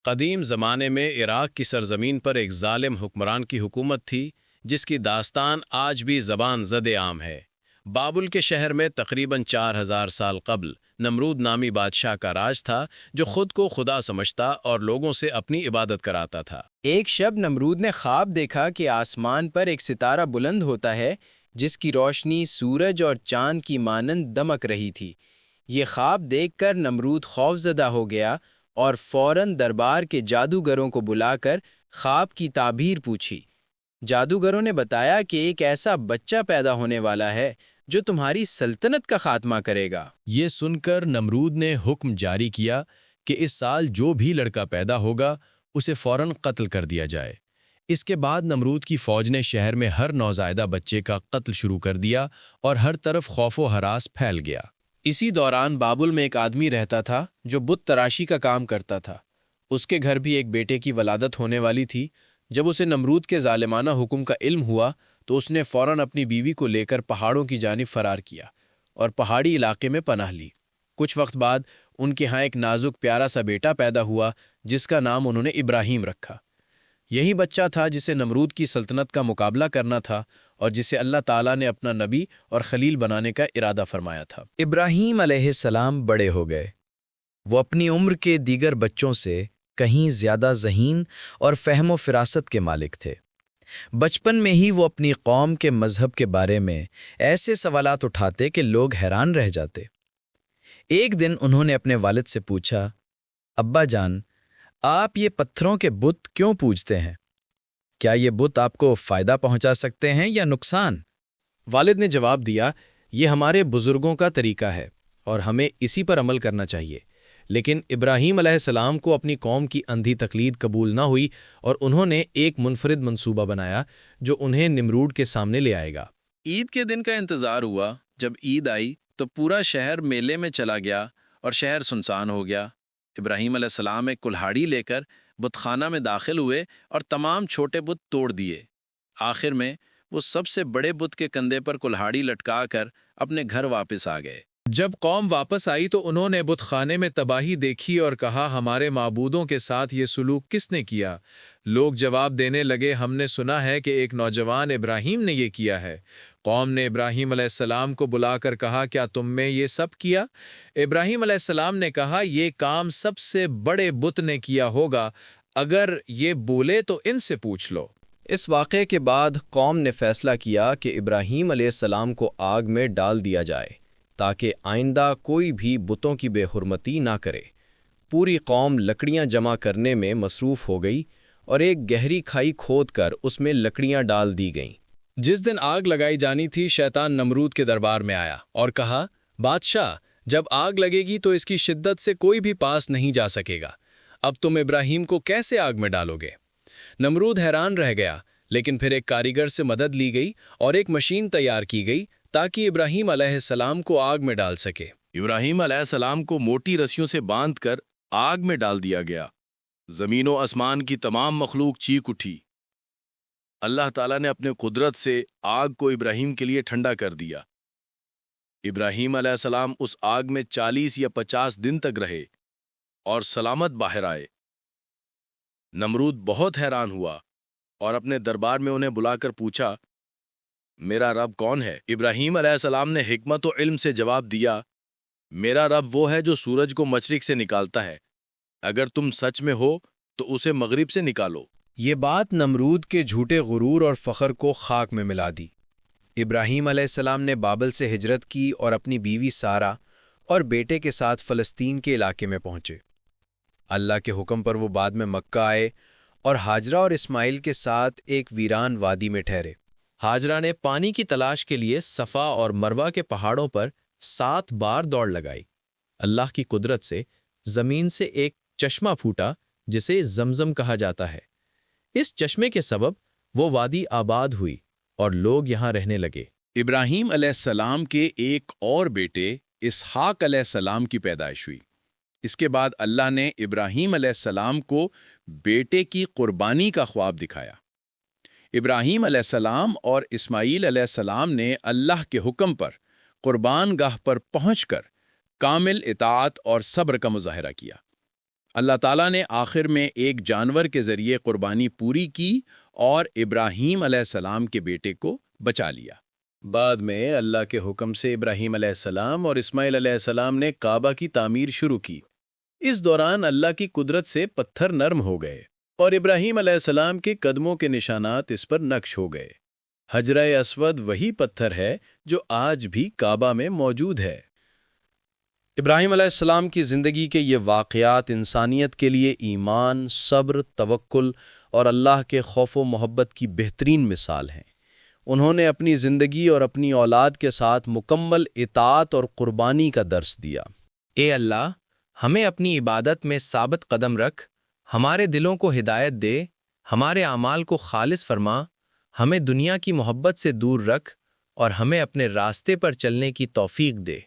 قدیم زمانے میں عراق کی سرزمین پر ایک ظالم حکمران کی حکومت تھی جس کی داستان آج بھی زبان زد عام ہے۔ بابل کے شہر میں تقریباً 4000 سال قبل نمرود نامی بادشاہ کا راج تھا جو خود کو خدا سمجھتا اور لوگوں سے اپنی عبادت کراتا تھا۔ ایک شب نمرود نے خواب دیکھا کہ آسمان پر ایک ستارہ بلند ہوتا ہے جس کی روشنی سورج اور چاند کی مانند دمک رہی تھی۔ یہ خواب دیکھ کر نمرود خوفزدہ ہو گیا اور فوراً دربار کے جادوگروں کو بلا کر خواب کی تعبیر پوچھی۔ جادوگروں نے بتایا کہ ایک ایسا بچہ پیدا ہونے والا ہے جو تمہاری سلطنت کا خاتمہ کرے گا۔ یہ سن کر نمرود نے حکم جاری کیا کہ اس سال جو بھی لڑکا پیدا ہوگا اسے فوراً قتل کر دیا جائے۔ اس کے بعد نمرود کی فوج نے شہر میں ہر نوزائیدہ بچے کا قتل شروع کر دیا اور ہر طرف خوف و ہراس پھیل گیا۔ اسی دوران بابل میں ایک آدمی رہتا تھا جو بت تراشی کا کام کرتا تھا۔ اس کے گھر بھی ایک بیٹے کی ولادت ہونے والی تھی۔ جب اسے نمرود کے ظالمانہ حکم کا علم ہوا تو اس نے فوراً اپنی بیوی کو لے کر پہاڑوں کی جانب فرار کیا اور پہاڑی علاقے میں پناہ لی۔ کچھ وقت بعد ان کے ہاں ایک نازک پیارا سا بیٹا پیدا ہوا جس کا نام انہوں نے ابراہیم رکھا۔ یہی بچہ تھا جسے نمرود کی سلطنت کا مقابلہ کرنا تھا اور جسے اللہ تعالیٰ نے اپنا نبی اور خلیل بنانے کا ارادہ فرمایا تھا۔ ابراہیم علیہ السلام بڑے ہو گئے۔ وہ اپنی عمر کے دیگر بچوں سے کہیں زیادہ ذہین اور فہم و فراست کے مالک تھے۔ بچپن میں ہی وہ اپنی قوم کے مذہب کے بارے میں ایسے سوالات اٹھاتے کہ لوگ حیران رہ جاتے۔ ایک دن انہوں نے اپنے والد سے پوچھا، ابا جان، آپ یہ پتھروں کے بت کیوں پوجتے ہیں؟ کیا یہ بت آپ کو فائدہ پہنچا سکتے ہیں یا نقصان؟ والد نے جواب دیا، یہ ہمارے بزرگوں کا طریقہ ہے اور ہمیں اسی پر عمل کرنا چاہیے۔ لیکن ابراہیم علیہ السلام کو اپنی قوم کی اندھی تقلید قبول نہ ہوئی اور انہوں نے ایک منفرد منصوبہ بنایا جو انہیں نمرود کے سامنے لے آئے گا۔ عید کے دن کا انتظار ہوا۔ جب عید آئی تو پورا شہر میلے میں چلا گیا اور شہر سنسان ہو گیا۔ ابراہیم علیہ السلام ایک کلہاڑی لے کر بت خانہ میں داخل ہوئے اور تمام چھوٹے بت توڑ دیے۔ آخر میں وہ سب سے بڑے بت کے کندھے پر کلہاڑی لٹکا کر اپنے گھر واپس آ گئے۔ جب قوم واپس آئی تو انہوں نے بت خانے میں تباہی دیکھی اور کہا، ہمارے معبودوں کے ساتھ یہ سلوک کس نے کیا؟ لوگ جواب دینے لگے، ہم نے سنا ہے کہ ایک نوجوان ابراہیم نے یہ کیا ہے۔ قوم نے ابراہیم علیہ السلام کو بلا کر کہا، کیا تم نے یہ سب کیا؟ ابراہیم علیہ السلام نے کہا، یہ کام سب سے بڑے بت نے کیا ہوگا، اگر یہ بولے تو ان سے پوچھ لو۔ اس واقعے کے بعد قوم نے فیصلہ کیا کہ ابراہیم علیہ السلام کو آگ میں ڈال دیا جائے تاکہ آئندہ کوئی بھی بتوں کی بے حرمتی نہ کرے۔ پوری قوم لکڑیاں جمع کرنے میں مصروف ہو گئی اور ایک گہری کھائی کھود کر اس میں لکڑیاں ڈال دی گئیں۔ جس دن آگ لگائی جانی تھی، شیطان نمرود کے دربار میں آیا اور کہا، بادشاہ، جب آگ لگے گی تو اس کی شدت سے کوئی بھی پاس نہیں جا سکے گا۔ اب تم ابراہیم کو کیسے آگ میں ڈالو گے؟ نمرود حیران رہ گیا، لیکن پھر ایک کاریگر سے مدد لی گئی اور ایک مشین تیار کی گئی تاکہ ابراہیم علیہ السلام کو آگ میں ڈال سکے۔ ابراہیم علیہ السلام کو موٹی رسیوں سے باندھ کر آگ میں ڈال دیا گیا۔ زمین و آسمان کی تمام مخلوق چیخ اٹھی۔ اللہ تعالیٰ نے اپنے قدرت سے آگ کو ابراہیم کے لیے ٹھنڈا کر دیا۔ ابراہیم علیہ السلام اس آگ میں 40 یا 50 دن تک رہے اور سلامت باہر آئے۔ نمرود بہت حیران ہوا اور اپنے دربار میں انہیں بلا کر پوچھا، میرا رب کون ہے؟ ابراہیم علیہ السلام نے حکمت و علم سے جواب دیا، میرا رب وہ ہے جو سورج کو مشرق سے نکالتا ہے۔ اگر تم سچ میں ہو تو اسے مغرب سے نکالو۔ یہ بات نمرود کے جھوٹے غرور اور فخر کو خاک میں ملا دی۔ ابراہیم علیہ السلام نے بابل سے ہجرت کی اور اپنی بیوی سارہ اور بیٹے کے ساتھ فلسطین کے علاقے میں پہنچے۔ اللہ کے حکم پر وہ بعد میں مکہ آئے اور ہاجرہ اور اسماعیل کے ساتھ ایک ویران وادی میں ٹھہرے۔ ہاجرہ نے پانی کی تلاش کے لیے صفا اور مروہ کے پہاڑوں پر 7 بار دوڑ لگائی۔ اللہ کی قدرت سے زمین سے ایک چشمہ پھوٹا جسے زمزم کہا جاتا ہے۔ اس چشمے کے سبب وہ وادی آباد ہوئی اور لوگ یہاں رہنے لگے۔ ابراہیم علیہ السلام کے ایک اور بیٹے اسحاق علیہ السلام کی پیدائش ہوئی۔ اس کے بعد اللہ نے ابراہیم علیہ السلام کو بیٹے کی قربانی کا خواب دکھایا۔ ابراہیم علیہ السلام اور اسماعیل علیہ السلام نے اللہ کے حکم پر قربان گاہ پر پہنچ کر کامل اطاعت اور صبر کا مظاہرہ کیا۔ اللہ تعالیٰ نے آخر میں ایک جانور کے ذریعے قربانی پوری کی اور ابراہیم علیہ السلام کے بیٹے کو بچا لیا۔ بعد میں اللہ کے حکم سے ابراہیم علیہ السلام اور اسماعیل علیہ السلام نے کعبہ کی تعمیر شروع کی۔ اس دوران اللہ کی قدرت سے پتھر نرم ہو گئے اور ابراہیم علیہ السلام کے قدموں کے نشانات اس پر نقش ہو گئے۔ حجرہ اسود وہی پتھر ہے جو آج بھی کعبہ میں موجود ہے۔ ابراہیم علیہ السلام کی زندگی کے یہ واقعات انسانیت کے لیے ایمان، صبر، توکل اور اللہ کے خوف و محبت کی بہترین مثال ہیں۔ انہوں نے اپنی زندگی اور اپنی اولاد کے ساتھ مکمل اطاعت اور قربانی کا درس دیا۔ اے اللہ، ہمیں اپنی عبادت میں ثابت قدم رکھ، ہمارے دلوں کو ہدایت دے، ہمارے اعمال کو خالص فرما، ہمیں دنیا کی محبت سے دور رکھ اور ہمیں اپنے راستے پر چلنے کی توفیق دے۔